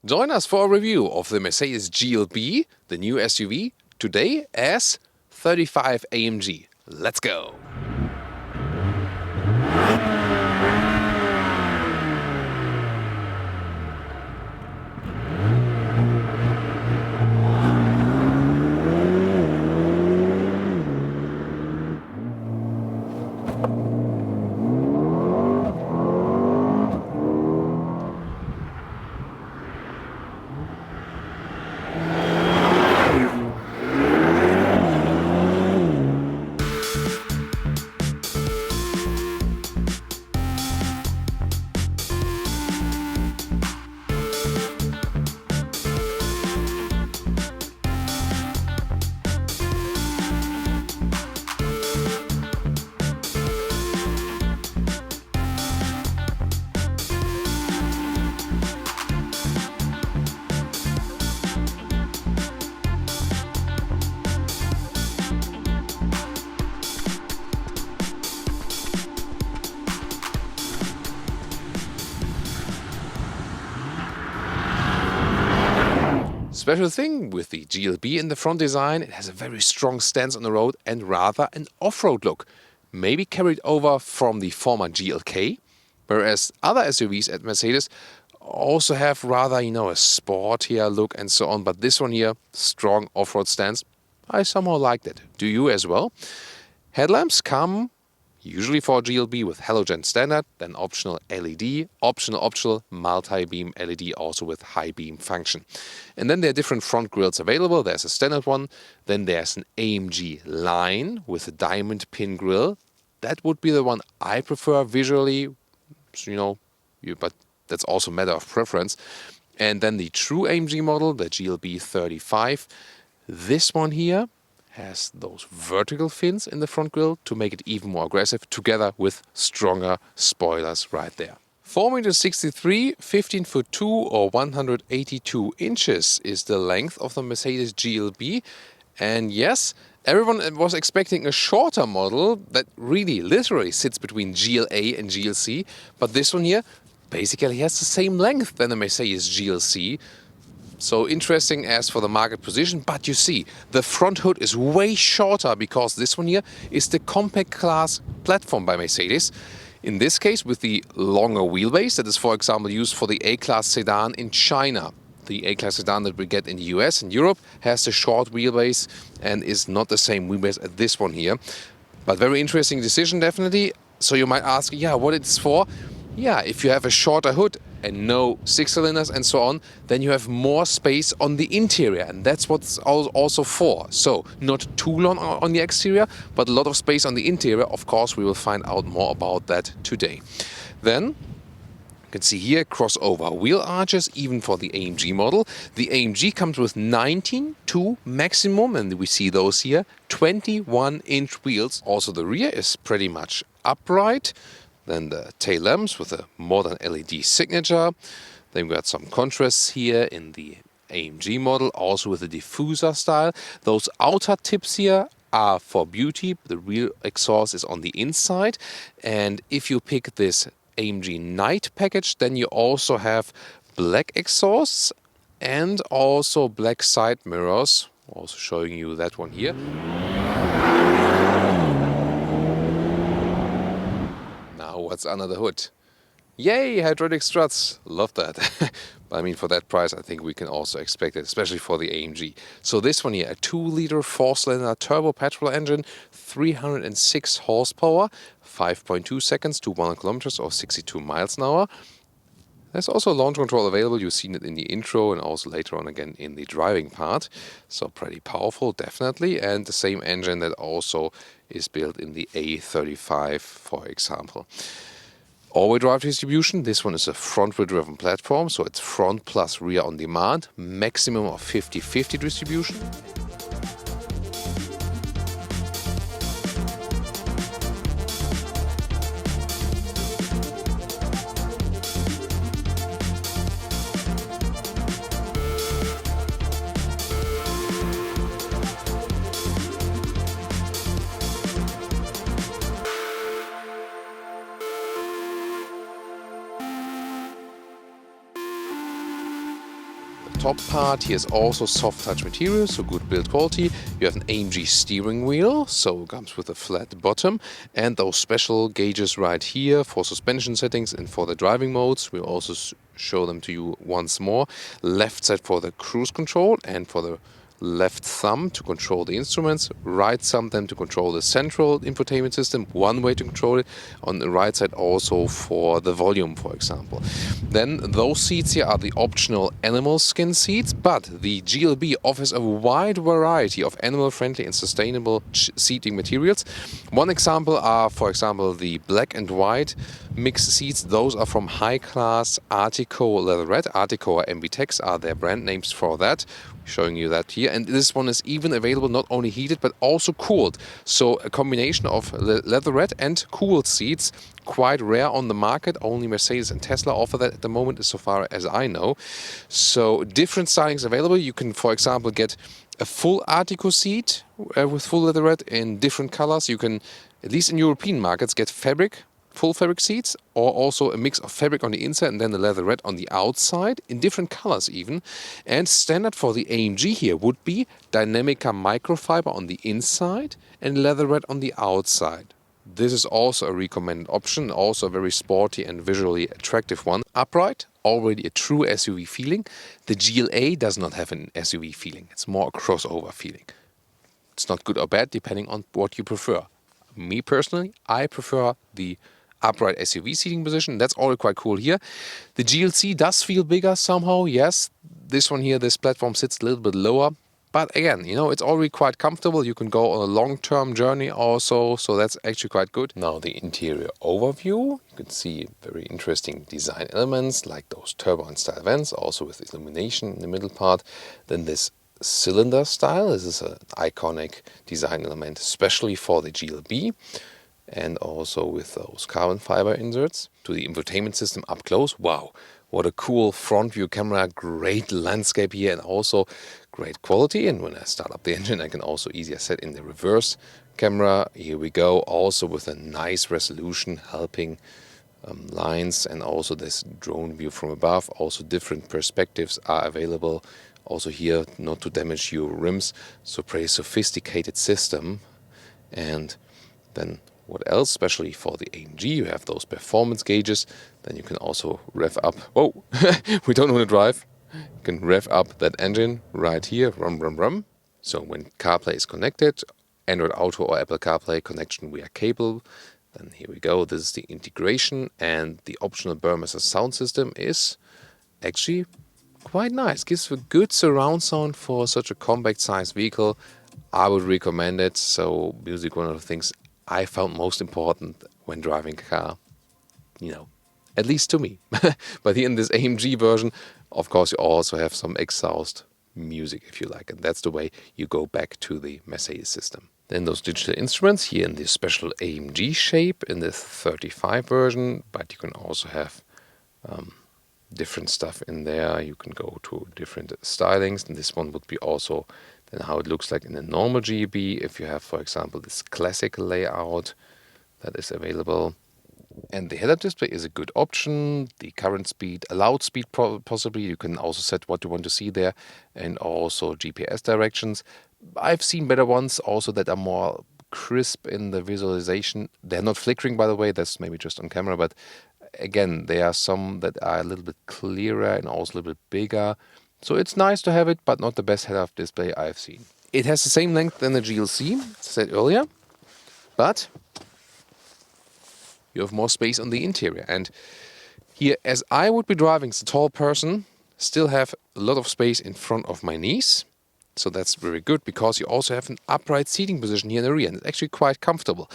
Join us for a review of the Mercedes GLB, the new SUV, today as 35 AMG. Let's go! Special thing with the GLB in the front design, it has a very strong stance on the road and rather an off-road look. Maybe carried over from the former GLK, whereas other SUVs at Mercedes also have rather, a sportier look and so on. But this one here, strong off-road stance, I somehow like that. Do you as well? Headlamps come usually for a GLB with halogen standard, then optional LED, optional multi-beam LED also with high beam function. And then there are different front grills available. There's a standard one, then there's an AMG line with a diamond pin grill. That would be the one I prefer visually, but that's also a matter of preference. And then the true AMG model, the GLB 35, this one here has those vertical fins in the front grille to make it even more aggressive, together with stronger spoilers right there. 4m63, 15'2" or 182 inches is the length of the Mercedes GLB. And yes, everyone was expecting a shorter model that really literally sits between GLA and GLC, but this one here basically has the same length than the Mercedes GLC. So interesting as for the market position, but you see, the front hood is way shorter because this one here is the compact class platform by Mercedes. In this case, with the longer wheelbase that is, for example, used for the A-Class sedan in China. The A-Class sedan that we get in the US and Europe has the short wheelbase and is not the same wheelbase as this one here. But very interesting decision, definitely. So you might ask, what it's for? If you have a shorter hood and no 6 cylinders and so on, then you have more space on the interior, and that's what's also for. So not too long on the exterior, but a lot of space on the interior. Of course, we will find out more about that today. Then you can see here crossover wheel arches, even for the AMG model. The AMG comes with 19 to maximum, and we see those here, 21-inch wheels. Also the rear is pretty much upright. Then the tail lamps with a modern LED signature. Then we got some contrasts here in the AMG model, also with a diffuser style. Those outer tips here are for beauty. The real exhaust is on the inside. And if you pick this AMG Night package, then you also have black exhausts and also black side mirrors. Also showing you that one here. What's under the hood? Yay, hydraulic struts. Love that. But I mean, for that price, I think we can also expect it, especially for the AMG. So this one here, a 2-liter 4-cylinder turbo petrol engine, 306 horsepower, 5.2 seconds to 100 kilometers or 62 miles an hour. There's also launch control available. You've seen it in the intro and also later on again in the driving part. So pretty powerful, definitely. And the same engine that also is built in the A35, for example. All-wheel drive distribution. This one is a front-wheel driven platform, so it's front plus rear on demand. Maximum of 50-50 distribution. top part here is also soft touch material, so good build quality. You have an AMG steering wheel, so it comes with a flat bottom, and those special gauges right here for suspension settings and for the driving modes. We'll also show them to you once more. Left side for the cruise control and for the left thumb to control the instruments, right thumb then to control the central infotainment system, one way to control it, on the right side also for the volume, for example. Then those seats here are the optional animal skin seats, but the GLB offers a wide variety of animal-friendly and sustainable seating materials. One example are, for example, the black and white mixed seats. Those are from high-class Artico leatherette. Artico or MBTEX are their brand names for that. Showing you that here, and this one is even available not only heated but also cooled, so a combination of leatherette and cooled seats, quite rare on the market. Only Mercedes and Tesla offer that at the moment, so far as I know. So different stylings available. You can, for example, get a full Artico seat with full leatherette in different colors. You can, at least in European markets, get full fabric seats, or also a mix of fabric on the inside and then the leatherette on the outside, in different colors even. And standard for the AMG here would be Dynamica microfiber on the inside and leatherette on the outside. This is also a recommended option, also a very sporty and visually attractive one. Upright, already a true SUV feeling. The GLA does not have an SUV feeling, it's more a crossover feeling. It's not good or bad depending on what you prefer. Me personally, I prefer the upright SUV seating position. That's already quite cool here. The GLC does feel bigger somehow, yes. This one here, this platform sits a little bit lower. But again, you know, it's already quite comfortable. You can go on a long-term journey also, so that's actually quite good. Now the interior overview. You can see very interesting design elements like those turbine-style vents, also with illumination in the middle part. Then this cylinder style. This is an iconic design element, especially for the GLB. And also with those carbon fiber inserts. To the infotainment system up close. Wow, what a cool front view camera, great landscape here, and also great quality. And when I start up the engine, I can also easier set in the reverse camera. Here we go, also with a nice resolution, helping lines, and also this drone view from above. Also different perspectives are available. Also here, not to damage your rims, so pretty sophisticated system. And then what else? Especially for the AMG, you have those performance gauges. Then you can also rev up. Whoa, we don't want to drive. You can rev up that engine right here, rum. So when CarPlay is connected, Android Auto or Apple CarPlay connection via cable, then here we go. This is the integration, and the optional Burmester sound system is actually quite nice. Gives a good surround sound for such a compact sized vehicle. I would recommend it. So music, one of the things I found most important when driving a car, you know, at least to me. But here in this AMG version, of course, you also have some exhaust music if you like, and that's the way you go back to the Mercedes system. Then those digital instruments here in this special AMG shape in the 35 version, but you can also have different stuff in there. You can go to different stylings, and this one would be also then how it looks like in a normal GLB. If you have, for example, this classic layout that is available. And the head-up display is a good option. The current speed, allowed speed possibly. You can also set what you want to see there, and also GPS directions. I've seen better ones also that are more crisp in the visualization. They're not flickering, by the way. That's maybe just on camera, but again, there are some that are a little bit clearer and also a little bit bigger. So it's nice to have it, but not the best head-up display I've seen. It has the same length than the GLC, as I said earlier, but you have more space on the interior. And here, as I would be driving as a tall person, still have a lot of space in front of my knees. So that's very good, because you also have an upright seating position here in the rear, and it's actually quite comfortable.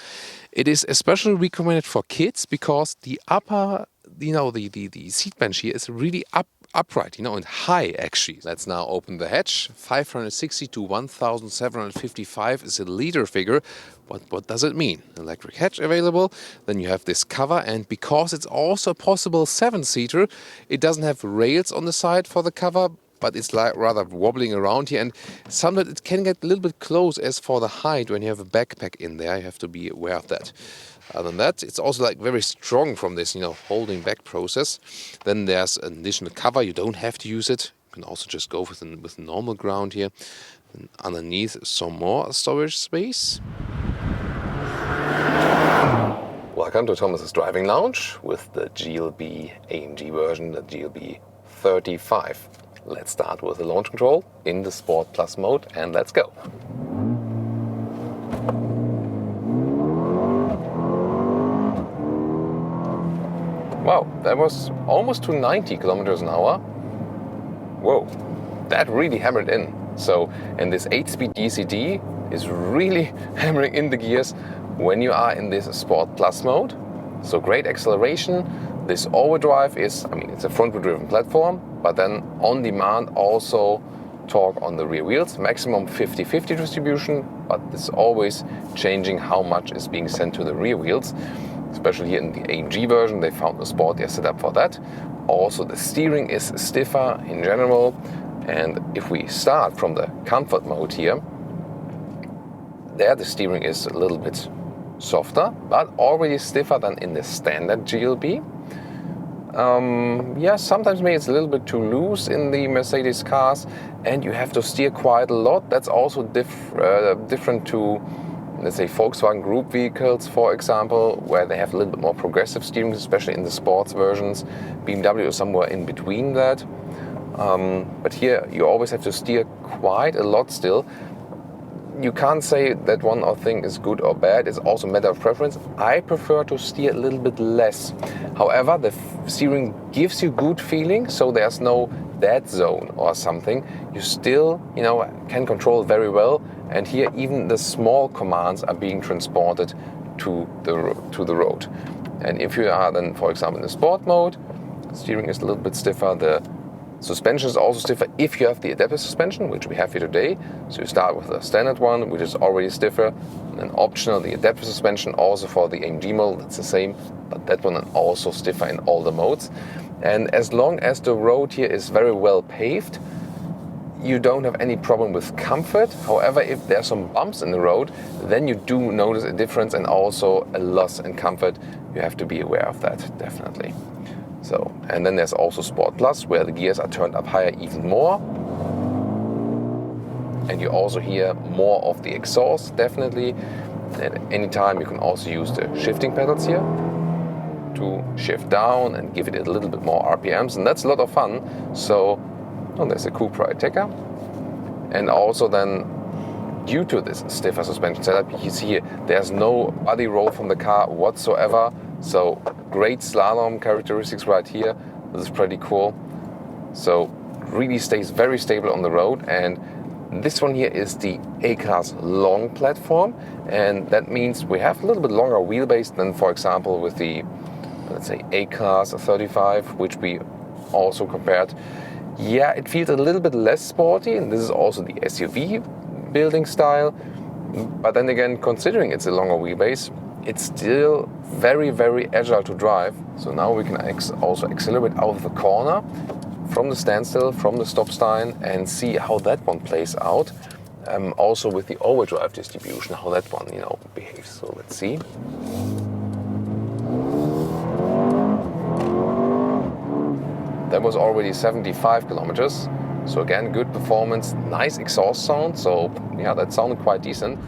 It is especially recommended for kids because the upper, the seat bench here is really upright, and high actually. Let's now open the hatch. 560 to 1755 is a liter figure. What does it mean? Electric hatch available. Then you have this cover, and because it's also a possible 7-seater, it doesn't have rails on the side for the cover, but it's like rather wobbling around here, and sometimes it can get a little bit close as for the height when you have a backpack in there. You have to be aware of that. Other than that, it's also like very strong from this, holding back process. Then there's an additional cover. You don't have to use it. can also just go with normal ground here. And underneath, some more storage space. Welcome to Thomas's Driving Lounge with the GLB AMG version, the GLB 35. Let's start with the launch control in the Sport Plus mode, and let's go. Wow, that was almost to 90 kilometers an hour. Whoa, that really hammered in. So, and this 8-speed DCT is really hammering in the gears when you are in this Sport Plus mode. So great acceleration. This overdrive is, it's a front-wheel driven platform, but then on demand also torque on the rear wheels. Maximum 50-50 distribution, but it's always changing how much is being sent to the rear wheels. Especially here in the AMG version, they found a sportier setup for that. Also, the steering is stiffer in general. And if we start from the comfort mode here, there the steering is a little bit softer, but already stiffer than in the standard GLB. Sometimes maybe it's a little bit too loose in the Mercedes cars, and you have to steer quite a lot. That's also different to, let's say, Volkswagen Group vehicles, for example, where they have a little bit more progressive steering, especially in the sports versions. BMW is somewhere in between that. But here you always have to steer quite a lot still. You can't say that one thing is good or bad. It's also a matter of preference. I prefer to steer a little bit less. However, the steering gives you good feeling, so there's no dead zone or something. You still, can control very well. And here even the small commands are being transported to the road. And if you are then, for example, in the sport mode, steering is a little bit stiffer. The suspension is also stiffer if you have the adaptive suspension, which we have here today. So you start with the standard one, which is already stiffer, and then optional the adaptive suspension also for the AMG model. That's the same, but that one is also stiffer in all the modes. And as long as the road here is very well paved, you don't have any problem with comfort. However, if there's some bumps in the road, then you do notice a difference and also a loss in comfort. You have to be aware of that, definitely. So, and then there's also Sport Plus, where the gears are turned up higher even more. And you also hear more of the exhaust, definitely. At any time you can also use the shifting pedals here to shift down and give it a little bit more RPMs, and that's a lot of fun. So, there's a Cupra Ateca. And also then, due to this stiffer suspension setup, you see here, there's no body roll from the car whatsoever. So great slalom characteristics right here. This is pretty cool. So really stays very stable on the road. And this one here is the A-Class long platform. And that means we have a little bit longer wheelbase than, for example, with the, let's say, A-Class 35, which we also compared. Yeah, it feels a little bit less sporty, and this is also the SUV building style. But then again, considering it's a longer wheelbase, it's still very, very agile to drive. So now we can also accelerate out of the corner from the standstill, from the stop sign, and see how that one plays out. Also with the overdrive distribution, how that one, behaves. So let's see. That was already 75 kilometers. So again, good performance, nice exhaust sound. So yeah, that sounded quite decent.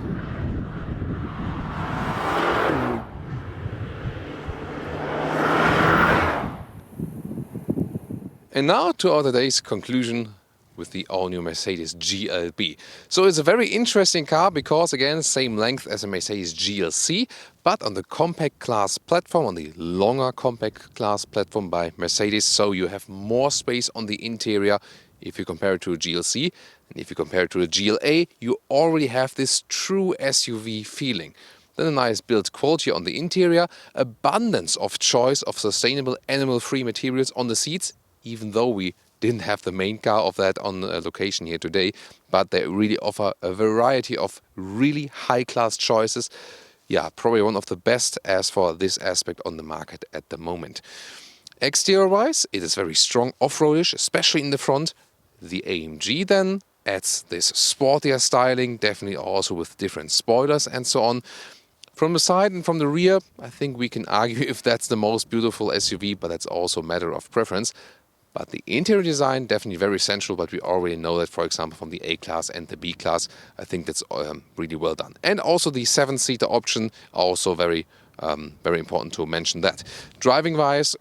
And now to our today's conclusion with the all-new Mercedes GLB. So it's a very interesting car because, again, same length as a Mercedes GLC, but on the compact class platform, on the longer compact class platform by Mercedes. So you have more space on the interior if you compare it to a GLC. And if you compare it to a GLA, you already have this true SUV feeling. Then a nice build quality on the interior, abundance of choice of sustainable animal-free materials on the seats, even though we didn't have the main car of that on location here today, but they really offer a variety of really high-class choices. Yeah, probably one of the best as for this aspect on the market at the moment. Exterior-wise, it is very strong off-roadish, especially in the front. The AMG then adds this sportier styling, definitely also with different spoilers and so on. From the side and from the rear, I think we can argue if that's the most beautiful SUV, but that's also a matter of preference. But the interior design, definitely very essential, but we already know that, for example, from the A-Class and the B-Class. I think that's really well done. And also the 7-seater option, also very important to mention that. Driving-wise,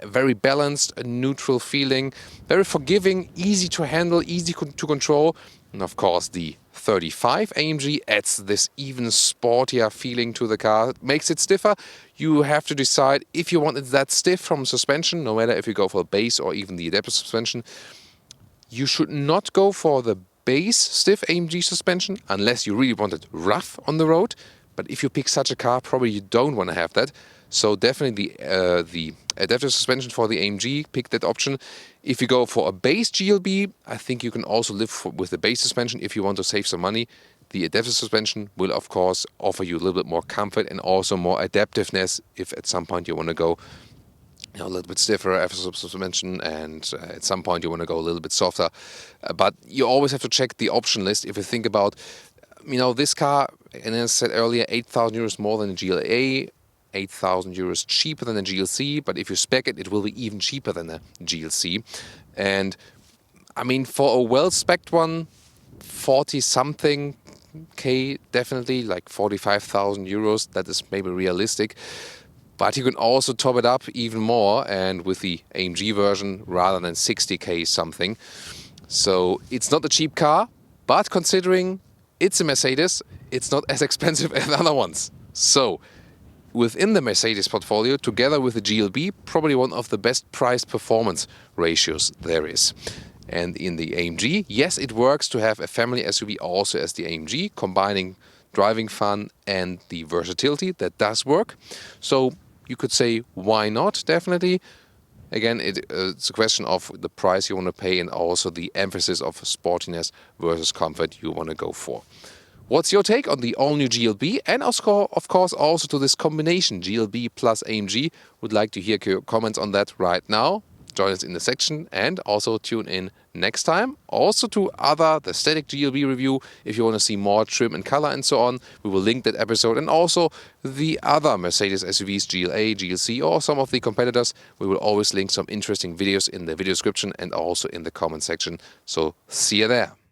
very balanced, a neutral feeling, very forgiving, easy to handle, easy to control. And of course, the 35 AMG adds this even sportier feeling to the car. It makes it stiffer. You have to decide if you want it that stiff from suspension, no matter if you go for a base or even the adaptive suspension. You should not go for the base stiff AMG suspension unless you really want it rough on the road. But if you pick such a car, probably you don't want to have that. So definitely the adaptive suspension for the AMG, pick that option. If you go for a base GLB, I think you can also live with the base suspension if you want to save some money. The adaptive suspension will, of course, offer you a little bit more comfort and also more adaptiveness if at some point you want to go a little bit stiffer after suspension, and at some point you want to go a little bit softer. But you always have to check the option list if you think about, this car, and as I said earlier, 8,000 euros more than a GLA, 8,000 euros cheaper than a GLC, but if you spec it, it will be even cheaper than a GLC. And for a well-specced one, 40-something K, definitely, like 45,000 euros, that is maybe realistic. But you can also top it up even more, and with the AMG version, rather than 60K something. So it's not a cheap car, but considering it's a Mercedes, it's not as expensive as other ones. So within the Mercedes portfolio, together with the GLB, probably one of the best price-performance ratios there is. And in the AMG, yes, it works to have a family SUV also as the AMG, combining driving fun and the versatility. That does work. So you could say, why not? Definitely. Again, it's a question of the price you want to pay and also the emphasis of sportiness versus comfort you want to go for. What's your take on the all-new GLB? And of course also to this combination GLB plus AMG. Would like to hear your comments on that right now. Join us in the section and also tune in next time. Also to the static GLB review, if you want to see more trim and color and so on. We will link that episode, and also the other Mercedes SUVs, GLA, GLC, or some of the competitors. We will always link some interesting videos in the video description and also in the comment section. So see you there.